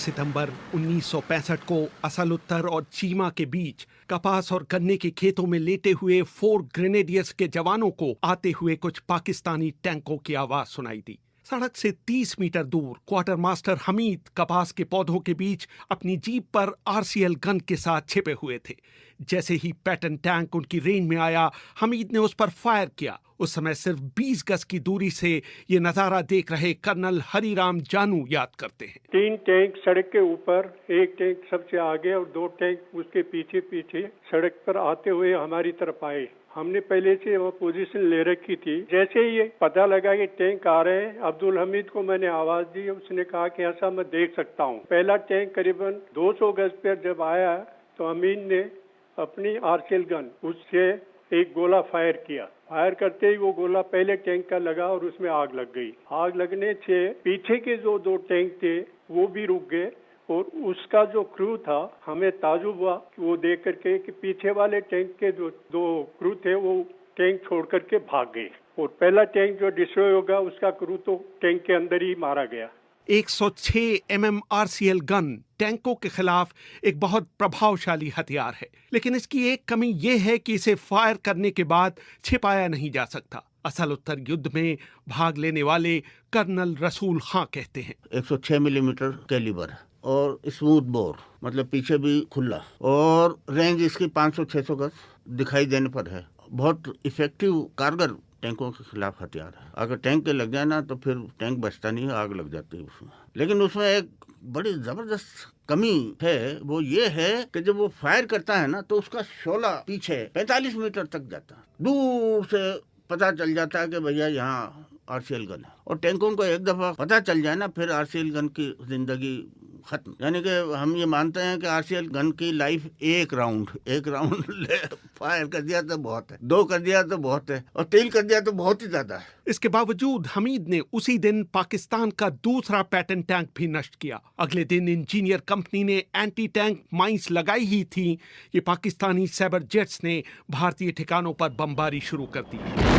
सितंबर 1965 को असल उत्तर और चीमा के बीच कपास और गन्ने के खेतों में लेटे हुए 4 ग्रेनेडियर्स के जवानों को आते हुए कुछ पाकिस्तानी टैंकों की आवाज सुनाई दी। सड़क से 30 मीटर दूर क्वार्टर मास्टर हमीद कपास के पौधों के बीच अपनी जीप पर आरसीएल गन के साथ छिपे हुए थे। जैसे ही पैटर्न टैंक उनकी रेंज में आया, हमीद ने उस पर फायर किया। उस समय सिर्फ 20 गज की दूरी से ये नजारा देख रहे कर्नल हरिराम जानू याद करते हैं। 3 टैंक सड़क के ऊपर, एक टैंक सबसे आगे और 2 टैंक उसके पीछे पीछे सड़क पर आते हुए हमारी तरफ आए। हमने पहले से वो पोजीशन ले रखी थी। जैसे ही ये पता लगा कि टैंक आ रहे हैं, अब्दुल हमीद को मैंने आवाज दी। उसने कहा कि ऐसा मैं देख सकता हूँ। पहला टैंक करीबन 200 गज पर जब आया तो हमीद ने अपनी आरसीएल गन उससे एक गोला फायर किया। फायर करते ही वो गोला पहले टैंक का लगा और उसमें आग लग गई। आग लगने से पीछे के जो 2 टैंक थे वो भी रुक गए और उसका जो क्रू था, हमें ताजुब हुआ वो देख करके कि पीछे वाले टैंक के जो 2 क्रू थे वो टैंक छोड़ करके भाग गए और पहला टैंक जो डिस्ट्रॉय होगा उसका क्रू तो टैंक के अंदर ही मारा गया। 106 mm आरसीएल गन टैंकों के खिलाफ एक बहुत प्रभावशाली हथियार है, लेकिन इसकी एक कमी यह है कि इसे फायर करने के बाद छिपाया नहीं जा सकता। असल उत्तर युद्ध में भाग लेने वाले कर्नल रसूल खां कहते हैं, 106 मिलीमीटर कैलिबर और स्मूथ बोर, मतलब पीछे भी खुला, और रेंज इसकी 500-600 गज दिखाई देने पर है। बहुत इफेक्टिव कारगर टैंकों के खिलाफ हथियार है। अगर टैंक के लग जाए ना तो फिर टैंक बचता नहीं है, आग लग जाती है उसमें। लेकिन उसमें एक बड़ी जबरदस्त कमी है, वो ये है कि जब वो फायर करता है ना तो उसका शोला पीछे 45 मीटर तक जाता है। दूर से पता चल जाता है कि भैया यहाँ आरसीएल गन है। और टैंकों को एक दफा पता चल जाए ना, फिर आरसीएल गन की जिंदगी खत्म। यानी कि हम ये मानते हैं कि आरसीएल गन की लाइफ एक राउंड फायर कर दिया तो बहुत है, 2 कर दिया तो बहुत है, और 3 कर दिया तो बहुत ही ज्यादा है। इसके बावजूद हमीद ने उसी दिन पाकिस्तान का दूसरा पैटर्न टैंक भी नष्ट किया। अगले दिन इंजीनियर कंपनी ने एंटी टैंक माइंस लगाई ही थी कि पाकिस्तानी साइबर जेट्स ने भारतीय ठिकानों पर बमबारी शुरू कर दी।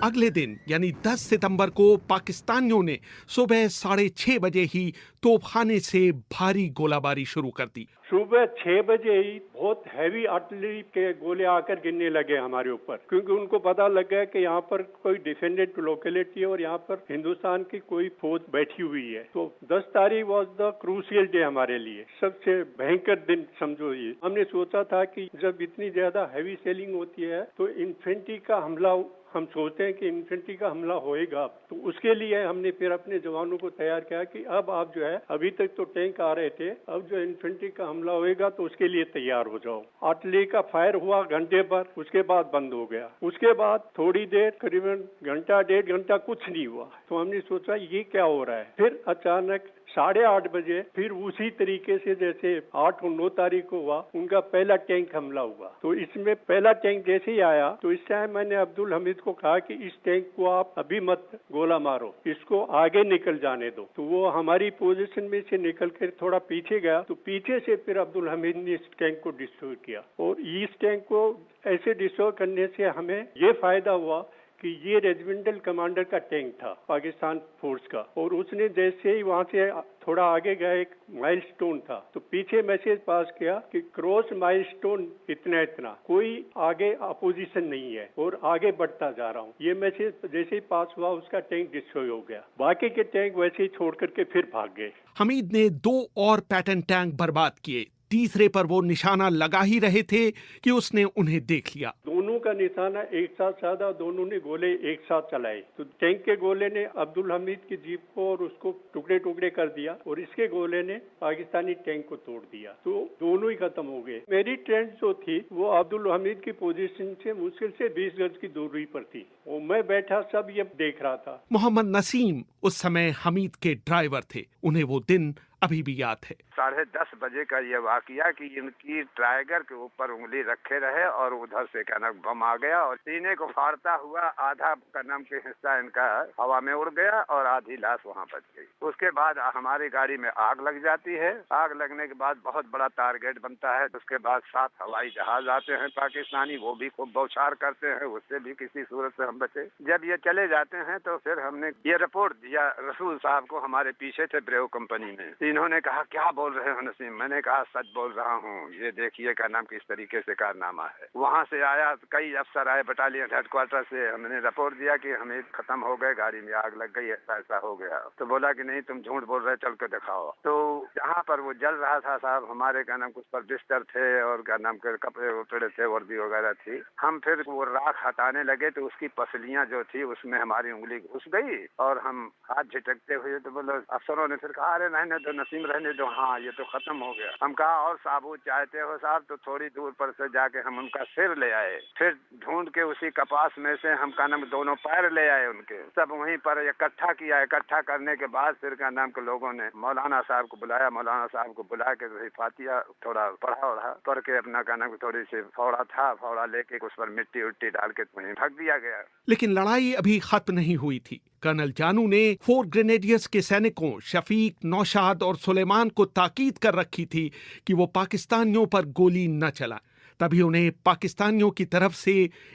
अगले दिन यानी 10 सितंबर को पाकिस्तानियों ने सुबह 6:30 बजे ही तोपखाने से भारी गोलाबारी शुरू कर दी। सुबह 6 बजे ही बहुत हैवी आर्टिलरी के गोले आकर गिरने लगे हमारे ऊपर, क्योंकि उनको पता लग गया कि यहाँ पर कोई डिफेंडेड लोकेलिटी है और यहाँ पर हिंदुस्तान की कोई फौज बैठी हुई है। तो 10 तारीख वॉज द क्रूशियल डे हमारे लिए, सबसे भयंकर दिन समझो ये। हमने सोचा था कि जब इतनी ज्यादा हैवी सेलिंग होती है तो इन्फेंट्री का हमला, हम सोचते हैं कि इन्फेंट्री का हमला होएगा, तो उसके लिए हमने फिर अपने जवानों को तैयार किया कि अब आप जो है, अभी तक तो टैंक आ रहे थे, अब जो इन्फेंट्री का हमला होएगा तो उसके लिए तैयार हो जाओ। आर्टिलरी का फायर हुआ घंटे पर, उसके बाद बंद हो गया। उसके बाद थोड़ी देर, करीबन घंटा 1.5 घंटा कुछ नहीं हुआ। तो हमने सोचा ये क्या हो रहा है। फिर अचानक 8:30 बजे फिर उसी तरीके से जैसे 8 और 9 तारीख को हुआ, उनका पहला टैंक हमला हुआ। तो इसमें पहला टैंक जैसे ही आया तो इस टाइम मैंने अब्दुल हमीद को कहा कि इस टैंक को आप अभी मत गोला मारो, इसको आगे निकल जाने दो। तो वो हमारी पोजीशन में से निकल कर थोड़ा पीछे गया, तो पीछे से फिर अब्दुल हमीद ने इस टैंक को डिस्ट्रॉय किया। और इस टैंक को ऐसे डिस्ट्रॉय करने से हमें ये फायदा हुआ कि ये रेजिमेंटल कमांडर का टैंक था पाकिस्तान फोर्स का, और उसने जैसे ही वहां से थोड़ा आगे गया, एक माइलस्टोन था, तो पीछे मैसेज पास किया कि क्रॉस माइलस्टोन इतना, कोई आगे अपोजिशन नहीं है और आगे बढ़ता जा रहा हूँ। ये मैसेज जैसे ही पास हुआ उसका टैंक डिस्ट्रॉय हो गया। बाकी के टैंक वैसे ही छोड़ करके फिर भाग गए। हमीद ने 2 और पैटर्न टैंक बर्बाद किए। तीसरे पर वो निशाना लगा ही रहे थे कि उसने उन्हें देख लिया। दोनों का निशाना एक साथ साधा, दोनों ने गोले एक साथ चलाए। तो टैंक के गोले ने अब्दुल हमीद की जीप को और उसको टुकड़े टुकड़े कर दिया और इसके गोले ने पाकिस्तानी टैंक को तोड़ दिया। तो दोनों ही खत्म हो गए। मेरी ट्रेंड जो थी वो अब्दुल हमीद की पोजीशन से मुश्किल से 20 गज की दूरी पर थी और मैं बैठा सब ये देख रहा था। मोहम्मद नसीम उस समय हमीद के ड्राइवर थे। उन्हें वो दिन अभी भी याद है। 10:30 बजे का ये वाकया कि इनकी टाइगर के ऊपर उंगली रखे रहे और उधर से क्या नाम बम आ गया और सीने को फाड़ता हुआ आधा का नाम के हिस्सा इनका हवा में उड़ गया और आधी लाश वहाँ बच गई। उसके बाद हमारी गाड़ी में आग लग जाती है। आग लगने के बाद बहुत बड़ा टारगेट बनता है। उसके बाद 7 हवाई जहाज आते हैं पाकिस्तानी, वो भी खूब बौछार करते हैं, उससे भी किसी सूरत से हम बचे। जब ये चले जाते हैं तो फिर हमने ये रिपोर्ट दिया रसूल साहब को, हमारे पीछे थे ब्रेव कंपनी में। इन्होंने कहा क्या बोल रहे हो नसीम? मैंने कहा सच बोल रहा हूँ, ये देखिए क्या नाम किस तरीके से कारनामा है। वहाँ से आया, कई अफसर आए बटालियन हेडक्वार्टर से, हमने रिपोर्ट दिया कि हमें खत्म हो गए, गाड़ी में आग लग गई, ऐसा ऐसा हो गया। तो बोला कि नहीं तुम झूठ बोल रहे, चल के दिखाओ। तो जहाँ पर वो जल रहा था साहब, हमारे क्या नाम कुछ पर बिस्तर थे और क्या नाम के कपड़े उपड़े थे, वर्दी वगैरह थी। हम फिर वो राख हटाने लगे तो उसकी पसलियाँ जो थी उसमें हमारी उंगली घुस गई और हम हाथ झटकते हुए, तो बोलो अफसरों ने फिर कहा अरे रहने दो नसीम, रहने दो, हाँ ये तो खत्म हो गया। हम कहा और साबुत चाहते हो साहब? तो थोड़ी दूर पर से जाके हम उनका सिर ले आए, फिर ढूंढ के उसी कपास में से हम का नाम दोनों पैर ले आए उनके, सब वहीं पर इकट्ठा किया। इकट्ठा करने के बाद फिर का नाम के लोगों ने मौलाना साहब को बुलाया, मौलाना साहब को बुला के वही फातिया थोड़ा पढ़ के अपना का नाम थोड़ी सी फावड़ा लेके उस पर मिट्टी उट्टी डाल के वहीं ढक दिया गया। लेकिन लड़ाई अभी खत्म नहीं हुई थी। कर्नल जानू ने 4 ग्रेनेडियर्स के सैनिकों शफीक, नौशाद और सुलेमान को ताकीद कर रखी थी कि वो पाकिस्तानियों पर गोली न चला। तभी उन्हें पाकिस्तानियों की तरफ से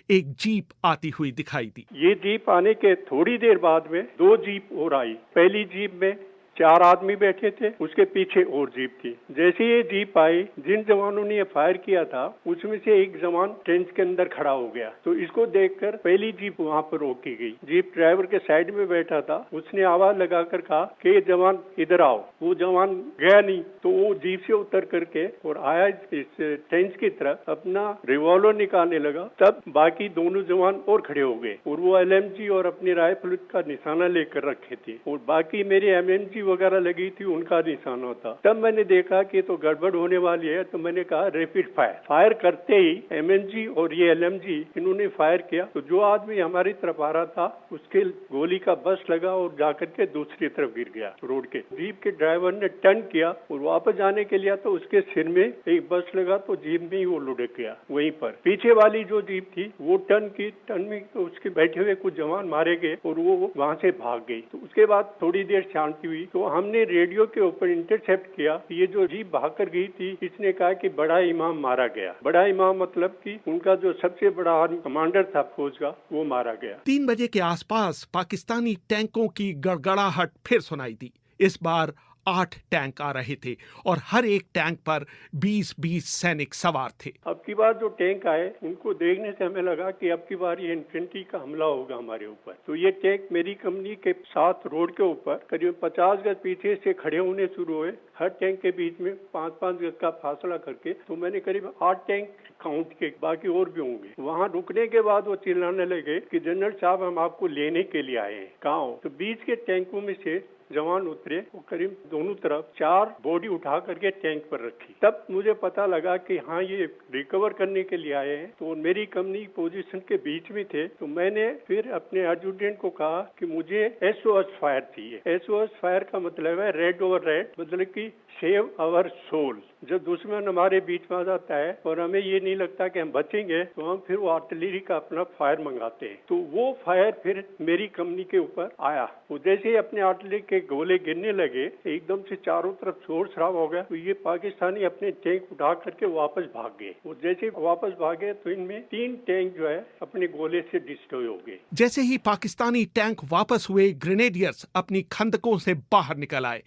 एक जीप आती हुई दिखाई दी। ये जीप आने के थोड़ी देर बाद में 2 जीप और आई। पहली जीप में 4 आदमी बैठे थे, उसके पीछे और जीप थी। जैसे ये जीप आई, जिन जवानों ने ये फायर किया था उसमें से एक जवान टेंट के अंदर खड़ा हो गया। तो इसको देखकर पहली जीप वहाँ पर रोकी गई। जीप ड्राइवर के साइड में बैठा था, उसने आवाज लगाकर कहा कि ये जवान इधर आओ। वो जवान गया नहीं, तो वो जीप से उतर करके और आया इस टेंट की तरफ, अपना रिवॉल्वर निकालने लगा। तब बाकी दोनों जवान और खड़े हो गए और वो LMG और अपनी राइफल का निशाना लेकर रखे थे और बाकी मेरे MMG वगैरह लगी थी, उनका निशाना था। तब मैंने देखा कि तो गड़बड़ होने वाली है, तो मैंने कहा रैपिड फायर करते ही MMG और ये LMG इन्होंने फायर किया। तो जो आदमी हमारी तरफ आ रहा था उसके गोली का बस लगा और जाकर के दूसरी तरफ गिर गया रोड के। जीप के ड्राइवर ने टर्न किया और वापस जाने के लिए तो उसके सिर में एक बस लगा, तो जीप में ही वो लुढ़क गया। वहीं पर पीछे वाली जो जीप थी वो टर्न में तो उसके बैठे हुए कुछ जवान मारे गए और वो वहाँ से भाग गई। तो उसके बाद थोड़ी देर शांति हुई, तो हमने रेडियो के ऊपर इंटरसेप्ट किया। ये जो जीप भाग कर गई थी, इसने कहा कि बड़ा इमाम मारा गया। बड़ा इमाम मतलब कि उनका जो सबसे बड़ा आर्मी कमांडर था फौज का, वो मारा गया। 3 बजे के आसपास पाकिस्तानी टैंकों की गड़गड़ाहट फिर सुनाई दी। इस बार 8 टैंक आ रहे थे और हर एक टैंक पर 20-20 सैनिक सवार थे। अब की बार जो टैंक आए, उनको देखने से हमें लगा कि अब की बार ये इन्फेंट्री का हमला होगा हमारे ऊपर। तो ये टैंक मेरी कंपनी के साथ रोड के ऊपर करीब 50 गज पीछे से खड़े होने शुरू हुए। हर टैंक के बीच में 5-5 गज का फासला करके। तो मैंने करीब 8 टैंक काउंट किए, बाकी और भी होंगे। वहाँ रुकने के बाद वो चिल्लाने लगे कि जनरल साहब हम आपको लेने के लिए आए हैं। कहाँ हो? तो बीच के टैंकों में से जवान उतरे, वो करीब दोनों तरफ 4 बॉडी उठा करके टैंक पर रखी। तब मुझे पता लगा कि हाँ ये रिकवर करने के लिए आए हैं। तो मेरी कंपनी पोजीशन के बीच में थे। तो मैंने फिर अपने एडजुटेंट को कहा कि मुझे SOS फायर चाहिए। SOS फायर का मतलब है रेड ओवर रेड, मतलब कि सेव आवर सोल। जब दुश्मन हमारे बीच में आ जाता है और हमें ये नहीं लगता कि हम बचेंगे, तो हम फिर वो आर्टिलरी का अपना फायर मंगाते हैं। तो वो फायर फिर मेरी कंपनी के ऊपर आया। तो जैसे ही अपने आर्टिलरी के गोले गिरने लगे, एकदम से चारों तरफ शोर शराबा हो गया। तो ये पाकिस्तानी अपने टैंक उठा करके वापस भाग गए। और जैसे वापस भागे तो इनमें 3 टैंक जो है अपने गोले से डिस्ट्रॉय हो गए। जैसे ही पाकिस्तानी टैंक वापस हुए, ग्रेनेडियर्स अपनी खंदकों से बाहर निकल आए।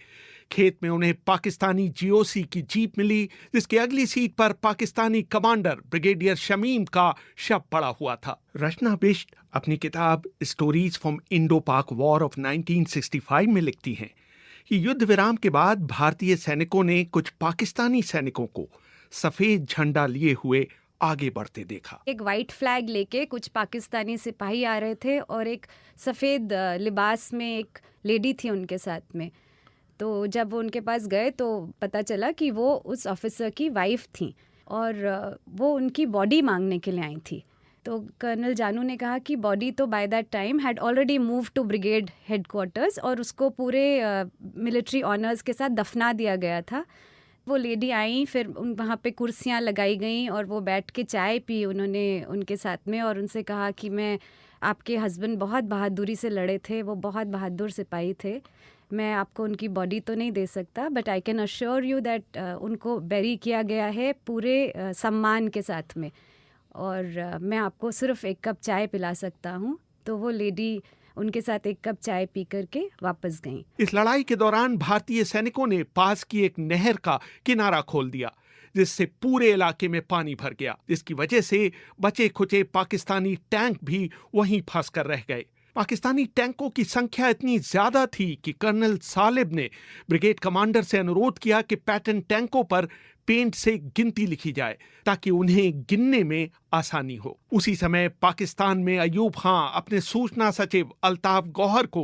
खेत में उन्हें पाकिस्तानी GOC की जीप मिली, जिसकी अगली सीट पर पाकिस्तानी कमांडर ब्रिगेडियर शमीम का शव पड़ा हुआ था। रचना बिष्ट अपनी किताब स्टोरीज फ्रॉम इंडो पाक वॉर ऑफ 1965 में लिखती हैं कि युद्ध विराम के बाद भारतीय सैनिकों ने कुछ पाकिस्तानी सैनिकों को सफेद झंडा लिए हुए आगे बढ़ते देखा। एक वाइट फ्लैग लेके कुछ पाकिस्तानी सिपाही आ रहे थे और एक सफ़ेद लिबास में एक लेडी थी उनके साथ में। तो जब वो उनके पास गए तो पता चला कि वो उस ऑफिसर की वाइफ थी और वो उनकी बॉडी मांगने के लिए आई थी। तो कर्नल जानू ने कहा कि बॉडी तो by that time had already move to brigade headquarters और उसको पूरे मिलिट्री ऑनर्स के साथ दफना दिया गया था। वो लेडी आई, फिर वहाँ पे कुर्सियाँ लगाई गईं और वो बैठ के चाय पी उन्होंने उनके साथ में, और उनसे कहा कि मैं आपके हस्बैंड बहुत बहादुरी से लड़े थे, वो बहुत बहादुर सिपाही थे, मैं आपको उनकी बॉडी तो नहीं दे सकता, but I can assure you that उनको बैरी किया गया है पूरे सम्मान के साथ में, और मैं आपको सिर्फ एक कप चाय पिला सकता हूँ। तो वो लेडी उनके साथ एक कप चाय पी करके वापस गईं। इस लड़ाई के दौरान भारतीय सैनिकों ने पास की एक नहर का किनारा खोल दिया, जिससे पूरे इलाके में पानी भर गया, जिसकी वजह से बचे खुचे पाकिस्तानी टैंक भी वहीं फंस कर रह गए। पाकिस्तानी टैंकों की संख्या इतनी ज्यादा थी कि कर्नल सालिब ने ब्रिगेड कमांडर से अनुरोध किया कि पैटर्न टैंकों पर पेंट से गिनती लिखी जाए ताकि उन्हें गिनने में आसानी हो। उसी समय पाकिस्तान में अयूब खां अपने सूचना सचिव अल्ताफ गौहर को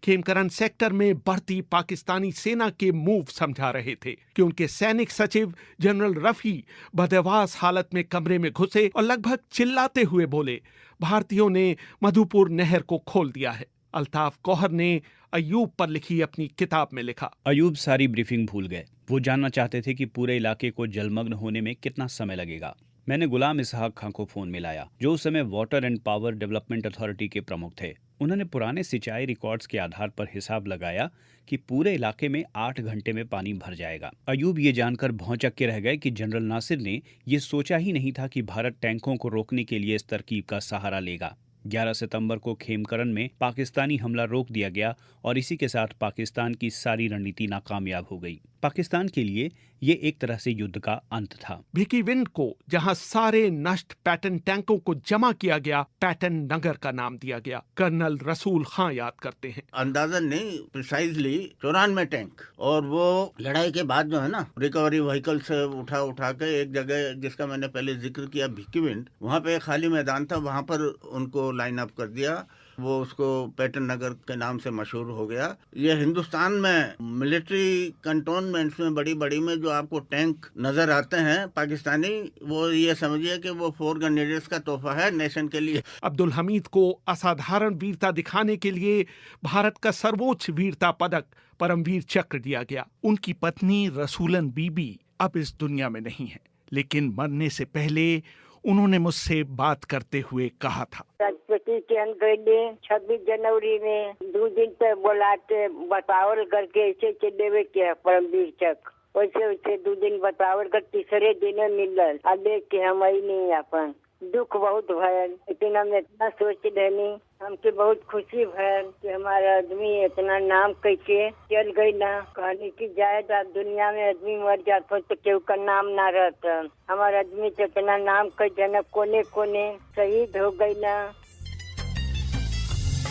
खेमकरन सेक्टर में बढ़ती पाकिस्तानी सेना के मूव समझा रहे थे कि उनके सैनिक सचिव जनरल रफी बदहवास हालत में कमरे में घुसे और लगभग चिल्लाते हुए बोले, भारतीयों ने मधुपुर नहर को खोल दिया है। अल्ताफ गौहर ने अयूब पर लिखी अपनी किताब में लिखा, अयूब सारी ब्रीफिंग भूल गए। वो जानना चाहते थे कि पूरे इलाके को जलमग्न होने में कितना समय लगेगा। मैंने गुलाम इसहाक खां को फोन मिलाया, जो उस समय water and power development authority के प्रमुख थे। उन्होंने पुराने सिंचाई रिकॉर्ड्स के आधार पर हिसाब लगाया कि पूरे इलाके में 8 घंटे में पानी भर जाएगा। अयूब ये जानकर भौंचक के रह गए कि जनरल नासिर ने ये सोचा ही नहीं था कि भारत टैंकों को रोकने के लिए इस तरकीब का सहारा लेगा। 11 सितंबर को खेमकरन में पाकिस्तानी हमला रोक दिया गया और इसी के साथ पाकिस्तान की सारी रणनीति नाकामयाब हो गई। पाकिस्तान के लिए ये एक तरह से युद्ध का अंत था। भिकी विंड को जहां सारे नष्ट पैटर्न टैंकों को जमा किया गया, पैटर्न नगर का नाम दिया गया। कर्नल रसूल खां याद करते हैं, अंदाजन नहीं, प्रिसाइजली 94 टैंक, और वो लड़ाई के बाद जो है ना, रिकवरी व्हीकल से उठा के एक जगह जिसका मैंने पहले जिक्र किया भिकी विंड, वहाँ पे एक खाली मैदान था, वहाँ पर उनको लाइन अप कर दिया। वो उसको पैटर्न नगर के नाम से मशहूर हो गया। ये हिंदुस्तान में मिलिट्री कंटोनमेंट्स में बड़ी बड़ी में जो आपको टैंक नजर आते हैं पाकिस्तानी, वो ये समझिए कि वो 4 ग्रेनेडियर्स का तोहफा है नेशन के लिए। अब्दुल हमीद को असाधारण वीरता दिखाने के लिए भारत का सर्वोच्च वीरता पदक परमवीर चक्र दिया गया। उनकी पत्नी रसूलन बीबी अब इस दुनिया में नहीं है, लेकिन मरने से पहले उन्होंने मुझसे बात करते हुए कहा था, राष्ट्रपति के अंदर 26 जनवरी में 2 दिन पे बुलाते बतावल करके ऐसे देवे के परमवीर चक्र, वैसे 2 दिन बतावल कर तीसरे दिन मिलल। अब देख के हम आई नहीं, अपन दुख बहुत भयल, लेकिन हम इतना सोच रहनी, हमके बहुत खुशी भयल कि हमारा आदमी इतना नाम कैसे चल गई ना। कहने की जायद आप दुनिया में आदमी मर जाता तो केहू का नाम ना रहता, हमारा आदमी तो इतना नाम कर जना कोने कोने शहीद हो गई ना।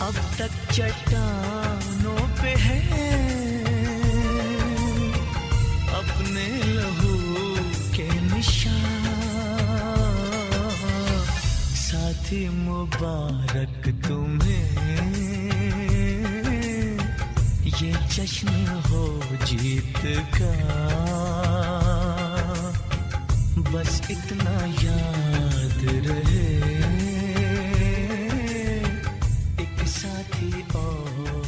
अब तक चट्टानों पे है अपने लहू के निशान, साथी मुबारक तुम्हें ये जश्न हो जीत का, बस इतना याद रहे एक साथी और